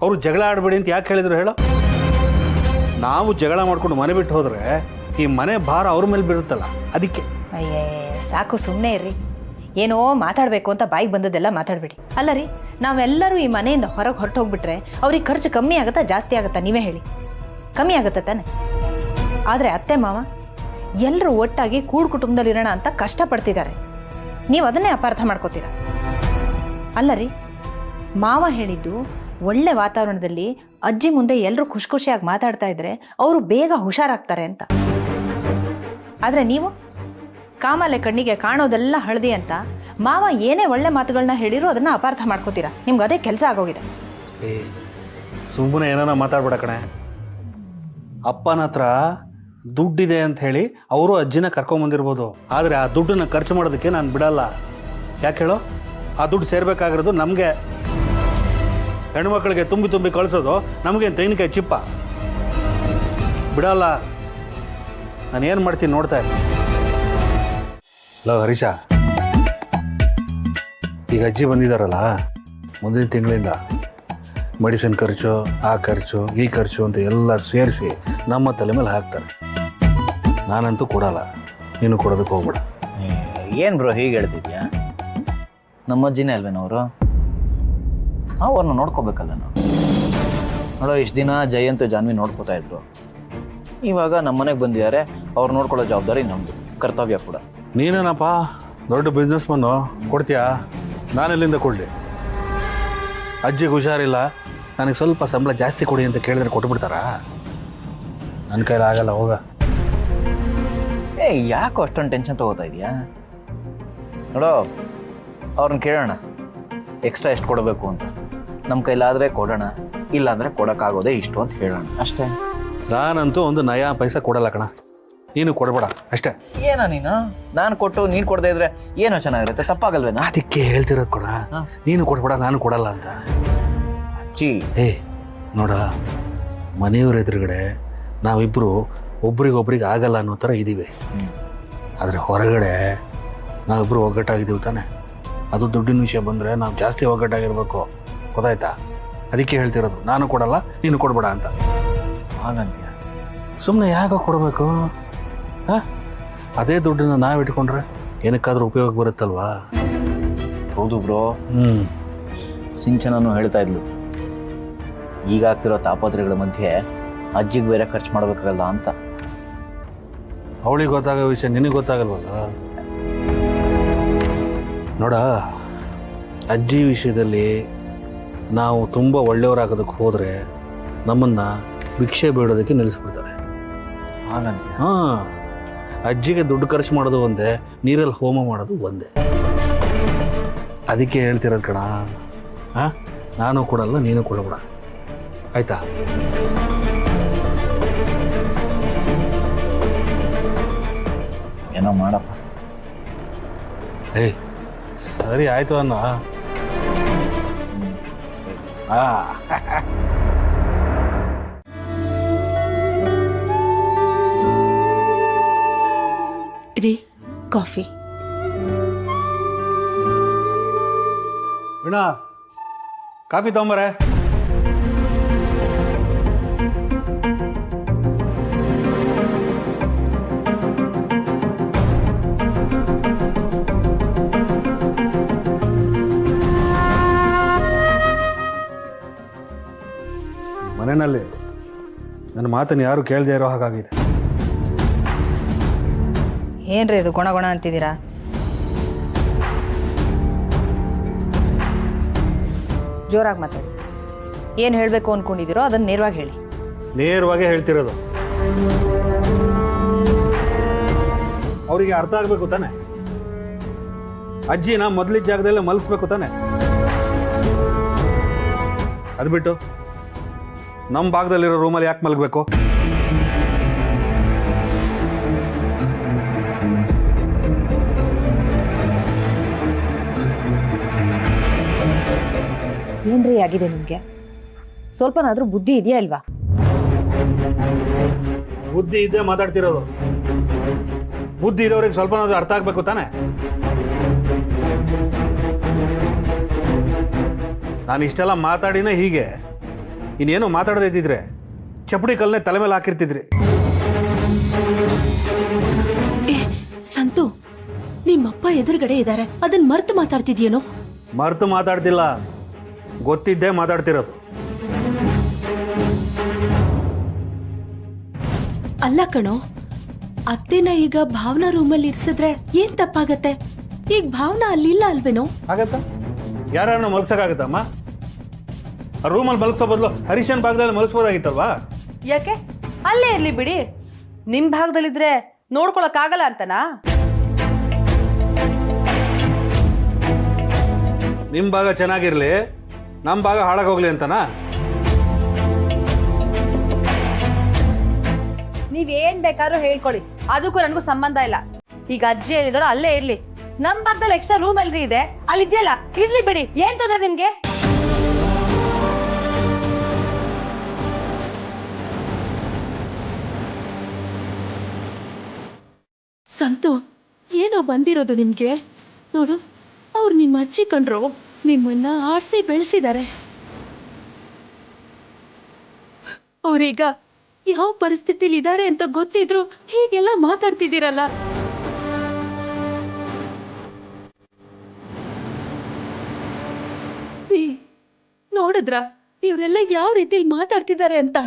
ಅವರು ಜಗಳ ಆಡಬೇಡಿ ಅಂತ ಯಾಕೆ ಹೇಳಿದ್ರು ಹೇಳೋ? ನಾವು ಜಗಳ ಮಾಡ್ಕೊಂಡು ಮನೆ ಬಿಟ್ಟು ಹೋದ್ರೆ ಈ ಮನೆ ಭಾರ ಅವ್ರ ಮೇಲೆ ಬೀರುತ್ತಲ್ಲ, ಅದಕ್ಕೆ. ಅಯ್ಯೇ ಸಾಕು, ಸುಮ್ಮನೆ ಇರ್ರಿ. ಏನೋ ಮಾತಾಡಬೇಕು ಅಂತ ಬಾಯಿಗೆ ಬಂದದ್ದೆಲ್ಲ ಮಾತಾಡಬೇಡಿ. ಅಲ್ಲ ರೀ, ನಾವೆಲ್ಲರೂ ಈ ಮನೆಯಿಂದ ಹೊರಗೆ ಹೊರಟೋಗ್ಬಿಟ್ರೆ ಅವ್ರಿಗೆ ಖರ್ಚು ಕಮ್ಮಿ ಆಗುತ್ತಾ ಜಾಸ್ತಿ ಆಗುತ್ತಾ? ನೀವೇ ಹೇಳಿ. ಕಮ್ಮಿ ಆಗುತ್ತೆ ತಾನೆ? ಆದರೆ ಅತ್ತೆ ಮಾವ ಎಲ್ಲರೂ ಒಟ್ಟಾಗಿ ಕೂಡು ಕುಟುಂಬದಲ್ಲಿರೋಣ ಅಂತ ಕಷ್ಟಪಡ್ತಿದ್ದಾರೆ. ನೀವು ಅದನ್ನೇ ಅಪಾರ್ಥ ಮಾಡ್ಕೋತೀರ. ಅಲ್ಲ ರೀ, ಮಾವ ಹೇಳಿದ್ದು ಒಳ್ಳೆ ವಾತಾವರಣದಲ್ಲಿ ಅಜ್ಜಿ ಮುಂದೆ ಎಲ್ಲರೂ ಖುಷಿ ಖುಷಿಯಾಗಿ ಮಾತಾಡ್ತಾ ಇದ್ರೆ ಅವರು ಬೇಗ ಹುಷಾರಾಗ್ತಾರೆ ಅಂತ. ಆದರೆ ನೀವು ಕಾಮಾಲೆ ಕಣ್ಣಿಗೆ ಕಾಣೋದೆಲ್ಲ ಹಳದಿ ಅಂತ ಮಾವ ಏನೇ ಒಳ್ಳೆ ಮಾತುಗಳನ್ನ ಹೇಳಿರೋ ಅದನ್ನ ಅಪಾರ್ಥ ಮಾಡ್ಕೋತೀರಾ. ನಿಮ್ಗೆ ಅದೇ ಕೆಲಸ ಆಗೋಗಿದೆ. ಸುಮ್ಮನೆ ಏನಾನ ಮಾತಾಡ್ಬೇಡ ಕಣೆ. ಅಪ್ಪನ ಹತ್ರ ದುಡ್ಡಿದೆ ಅಂತ ಹೇಳಿ ಅವರು ಅಜ್ಜಿನ ಕರ್ಕೊಂಬಂದಿರ್ಬೋದು, ಆದರೆ ಆ ದುಡ್ಡನ್ನ ಖರ್ಚು ಮಾಡೋದಕ್ಕೆ ನಾನು ಬಿಡಲ್ಲ. ಯಾಕೆ ಹೇಳೋ? ಆ ದುಡ್ಡು ಸೇರ್ಬೇಕಾಗಿರೋದು ನಮಗೆ. ಹೆಣ್ಮಕ್ಳಿಗೆ ತುಂಬಿ ತುಂಬಿ ಕಳಿಸೋದು ನಮಗೆ ತೆಂಗಿನಕಾಯಿ ಚಿಪ್ಪ. ಬಿಡಲ್ಲ. ನಾನು ಏನು ಮಾಡ್ತೀನಿ ನೋಡ್ತಾ ಇರ್ತೀನಿ. ಹಲೋ ಹರೀಶ, ಈಗ ಅಜ್ಜಿ ಬಂದಿದ್ದಾರಲ್ಲ, ಮುಂದಿನ ತಿಂಗಳಿಂದ ಮೆಡಿಸಿನ್ ಖರ್ಚು, ಆ ಖರ್ಚು, ಈ ಖರ್ಚು ಅಂತ ಎಲ್ಲ ಸೇರಿಸಿ ನಮ್ಮ ತಲೆ ಮೇಲೆ ಹಾಕ್ತಾರೆ. ನಾನಂತೂ ಕೊಡಲ್ಲ, ನೀನು ಕೊಡೋದಕ್ಕೆ ಹೋಗ್ಬೇಡ. ಏನು ಬ್ರೋ ಹೀಗೆ ಹೇಳ್ತಿದ್ಯಾ? ನಮ್ಮ ಅಜ್ಜಿನೇ ಅಲ್ವೇನವರು? ನಾವು ಅವ್ರನ್ನ ನೋಡ್ಕೋಬೇಕಲ್ಲ ನಾವು. ನೋಡೋ, ಇಷ್ಟು ದಿನ ಜಯಂತ್ ಜಾನ್ವಿ ನೋಡ್ಕೋತಾ ಇದ್ರು. ಇವಾಗ ನಮ್ಮ ಮನೆಗೆ ಬಂದಿದ್ದಾರೆ, ಅವ್ರು ನೋಡ್ಕೊಳ್ಳೋ ಜವಾಬ್ದಾರಿ ನಮ್ಮದು, ಕರ್ತವ್ಯ ಕೂಡ. ನೀನೇನಪ್ಪ ದೊಡ್ಡ ಬಿಸ್ನೆಸ್ ಮನ್ನು, ಕೊಡ್ತೀಯಾ? ನಾನೆಲ್ಲಿಂದ ಕೊಡಲಿ? ಅಜ್ಜಿಗೆ ಹುಷಾರಿಲ್ಲ, ನನಗೆ ಸ್ವಲ್ಪ ಸಂಬಳ ಜಾಸ್ತಿ ಕೊಡಿ ಅಂತ ಕೇಳಿದ್ರೆ ಕೊಟ್ಬಿಡ್ತಾರಾ? ನನ್ನ ಕೈಲಿ ಆಗಲ್ಲ, ಹೋಗ. ಯಾಕೋ ಅಷ್ಟೊಂದು ಟೆನ್ಷನ್ ತಗೋತಾ ಇದೆಯಾ? ನೋಡೋ, ಅವ್ರನ್ನ ಕೇಳೋಣ ಎಕ್ಸ್ಟ್ರಾ ಎಷ್ಟು ಕೊಡಬೇಕು ಅಂತ. ನಮ್ಮ ಕೈಲಾದರೆ ಕೊಡೋಣ, ಇಲ್ಲಾಂದರೆ ಕೊಡೋಕ್ಕಾಗೋದೇ ಇಷ್ಟು ಅಂತ ಹೇಳೋಣ ಅಷ್ಟೇ. ನಾನಂತೂ ಒಂದು ನಯಾ ಪೈಸಾ ಕೊಡಲ್ಲ ಕಣ, ನೀನು ಕೊಡಬೇಡ ಅಷ್ಟೇ. ಏನೋ ನೀನು, ನಾನು ಕೊಟ್ಟು ನೀನು ಕೊಡದೇ ಇದ್ರೆ ಏನೋ ಚೆನ್ನಾಗಿರುತ್ತೆ, ತಪ್ಪಾಗಲ್ವೇನಾ? ಅದಕ್ಕೆ ಹೇಳ್ತಿರೋದು ಕೊಡ, ನೀನು ಕೊಡ್ಬೇಡ ನಾನು ಕೊಡಲ್ಲ ಅಂತ. ಅಜ್ಜಿ ನೋಡ, ಮನೆಯವ್ರ ಎದುರುಗಡೆ ನಾವಿಬ್ಬರು ಒಬ್ರಿಗೊಬ್ರಿಗೆ ಆಗಲ್ಲ ಅನ್ನೋ ಥರ ಇದ್ದೀವಿ. ಆದರೆ ಹೊರಗಡೆ ನಾವಿಬ್ಬರು ಒಗ್ಗಟ್ಟಾಗಿದ್ದೀವಿ ತಾನೆ. ಅದು ದುಡ್ಡಿನ ವಿಷಯ ಬಂದರೆ ನಾವು ಜಾಸ್ತಿ ಒಗ್ಗಟ್ಟಾಗಿರ್ಬೇಕು, ಗೊತ್ತಾಯ್ತಾ? ಅದಕ್ಕೆ ಹೇಳ್ತಿರೋದು, ನಾನು ಕೊಡಲ್ಲ ನೀನು ಕೊಡಬೇಡ ಅಂತ. ಹಾಗಂತೀಯ? ಸುಮ್ಮನೆ ಯಾಕೆ ಕೊಡಬೇಕು? ಹಾಂ, ಅದೇ ದುಡ್ಡನ್ನು ನಾವು ಇಟ್ಕೊಂಡ್ರೆ ಏನಕ್ಕಾದ್ರೂ ಉಪಯೋಗ ಬರುತ್ತಲ್ವಾ? ಹೌದು ಬ್ರೋ. ಸಿಂಚನೂ ಹೇಳ್ತಾ ಇದ್ಲು, ಈಗ ಆಗ್ತಿರೋ ತಾಪತ್ರೆಗಳ ಮಧ್ಯೆ ಅಜ್ಜಿಗೆ ಬೇರೆ ಖರ್ಚು ಮಾಡಬೇಕಾಗಲ್ಲ ಅಂತ. ಅವಳಿಗೆ ಗೊತ್ತಾಗೋ ವಿಷಯ ನಿನಗೆ ಗೊತ್ತಾಗಲ್ವಲ್ಲ? ನೋಡ, ಅಜ್ಜಿ ವಿಷಯದಲ್ಲಿ ನಾವು ತುಂಬ ಒಳ್ಳೆಯವರಾಗೋದಕ್ಕೆ ಹೋದರೆ ನಮ್ಮನ್ನು ಭಿಕ್ಷೆ ಬೇಡೋದಕ್ಕೆ ನಿಲ್ಲಿಸ್ಬಿಡ್ತಾರೆ. ಹಾಗಂತೀಯ? ಹಾಂ, ಅಜ್ಜಿಗೆ ದುಡ್ಡು ಖರ್ಚು ಮಾಡೋದು ಒಂದೇ, ನೀರಲ್ಲಿ ಹೋಮ ಮಾಡೋದು ಒಂದೇ. ಅದಕ್ಕೆ ಹೇಳ್ತಿರೋದು ಕಣ. ಹಾಂ, ನಾನು ಕೊಡಲ್ಲ ನೀನು ಕೊಡಬೇಡ, ಆಯ್ತಾ? ಏನೋ ಮಾಡಪ್ಪ. ಸರಿ ಆಯ್ತು ಅನ್ನ. ರೀ, ಕಾಫಿ. ವೀಣಾ, ಕಾಫಿ ತಗೊಂಬರೆ. ಮನೆಯಲ್ಲಿ ನನ್ನ ಮಾತನ್ನು ಯಾರು ಕೇಳದೇ ಇರೋ ಹಾಗಾಗಿದೆ. ಏನ್ರಿ ಇದು ಗುಣ ಗುಣ ಅಂತಿದ್ದೀರಾ? ಜೋರಾಗಿ ಮಾತಾಡಿ. ಏನು ಹೇಳಬೇಕು ಅಂದ್ಕೊಂಡಿದ್ದೀರೋ ಅದನ್ನು ನೇರವಾಗಿ ಹೇಳಿ. ನೇರವಾಗೇ ಹೇಳ್ತಿರೋದು. ಅವರಿಗೆ ಅರ್ಥ ಆಗಬೇಕು ತಾನೆ. ಅಜ್ಜಿನ ಮೊದಲಿದ್ದ ಜಾಗದಲ್ಲೇ ಮಲಗಿಸ್ಬೇಕು ತಾನೆ. ಅದು ಬಿಟ್ಟು ನಮ್ಮ ಭಾಗದಲ್ಲಿರೋ ರೂಮಲ್ಲಿ ಯಾಕೆ ಮಲಗಬೇಕು? ಏನ್ರಿ ಆಗಿದೆ ನಿಮಗೆ? ಸ್ವಲ್ಪನಾದ್ರೂ ಬುದ್ಧಿ ಇದೆಯಾ ಇಲ್ವಾ? ಬುದ್ಧಿ ಇದ್ದೇ ಮಾತಾಡ್ತಿರೋದು. ಬುದ್ಧಿ ಇರೋರಿಗೆ ಸ್ವಲ್ಪನಾದ್ರೂ ಅರ್ಥ ಆಗ್ಬೇಕು ತಾನೆ. ನಾನು ಇಷ್ಟೆಲ್ಲ ಮಾತಾಡಿನೇ ಹೀಗೆ ಇನ್ನೇನು ಮಾತಾಡದೇ ಇದ್ದಿದ್ರೆ ಚಪ್ಪಡಿ ಕಲ್ಲನ್ನೇ ತಲೆ ಮೇಲೆ ಹಾಕಿರ್ತಿದ್ರಿ. ಏ ಸಂತು, ನಿಮ್ಮಪ್ಪ ಎದುರುಗಡೆ ಇದ್ದಾರೆ, ಅದನ್ನ ಮರ್ತು ಮಾತಾಡ್ತಿದ್ಯೇನೋ? ಮರ್ತು ಮಾತಾಡ್ತಿಲ್ಲ, ಗೊತ್ತಿದ್ದೇ ಮಾತಾಡ್ತಿರೋದು. ಅಲ್ಲ ಕಣೋ, ಅತ್ತೆನ ಈಗ ಭಾವನಾ ರೂಮಲ್ಲಿ ಇರ್ಸಿದ್ರೆ ಏನ್ ತಪ್ಪಾಗತ್ತೆ? ಈಗ ಭಾವನಾ ಅಲ್ಲಿಲ್ಲ ಅಲ್ವೇನೋ? ಆಗತ್ತಾ? ಯಾರನ್ನ ಮಲಗ್ಸಕ್ಕಾಗತ್ತಮ್ಮ? ಆ ರೂಮಲ್ಲಿ ಮಲಗ್ಸೋ ಬದಲು ಹರೀಶನ್ ಭಾಗದಲ್ಲಿ ಮಲಗಿಸ್ಬೋದಾಗಿತ್ತಲ್ವಾ? ಯಾಕೆ ಅಲ್ಲೇ ಇರ್ಲಿ ಬಿಡಿ, ನಿಮ್ ಭಾಗದಲ್ಲಿದ್ರೆ ನೋಡ್ಕೊಳಕ್ ಆಗಲ್ಲ ಅಂತನಾ? ನಿಮ್ಮ ಭಾಗ ಚೆನ್ನಾಗಿರ್ಲಿ, ನಮ್ಮ ಭಾಗ ಹಾಳಾಗೋಗ್ಲಿ ಅಂತನಾ? ನೀವೇನ್ ಬೇಕಾದ್ರೂ ಹೇಳ್ಕೊಳ್ಳಿ, ಅದಕ್ಕೂ ನನಗೂ ಸಂಬಂಧ ಇಲ್ಲ. ಈಗ ಅಜ್ಜಿ ಎಲ್ಲಿದಾರೋ ಅಲ್ಲೇ ಇರ್ಲಿ. ನಮ್ ಭಾಗದಲ್ಲಿ ಎಕ್ಸ್ಟ್ರಾ ರೂಮ್ ಎಲ್ರಿ ಇದೆ, ಅಲ್ಲಿ ಇದೆಯಲ್ಲ, ಇರ್ಲಿ ಬಿಡಿ. ಏನ್ ತೊಂದ್ರೆ ನಿಮ್ಗೆ? ಸಂತು, ಏನೋ ಬಂದಿರೋದು ನಿಮ್ಗೆ? ನೋಡು, ಅವ್ರು ನಿಮ್ಮ ಅಜ್ಜಿ ಕಂಡ್ರು, ನಿಮ್ಮನ್ನ ಆಡ್ಸಿ ಬೆಳೆಸಿದ್ದಾರೆ. ಅವ್ರೀಗ ಯಾವ ಪರಿಸ್ಥಿತಿಲಿ ಇದ್ದಾರೆ ಅಂತ ಗೊತ್ತಿದ್ರು ಹೀಗೆಲ್ಲ ಮಾತಾಡ್ತಿದ್ದೀರಲ್ಲ. ನೋಡಿದ್ರ ಇವರೆಲ್ಲ ಯಾವ ರೀತಿಲಿ ಮಾತಾಡ್ತಿದ್ದಾರೆ ಅಂತ?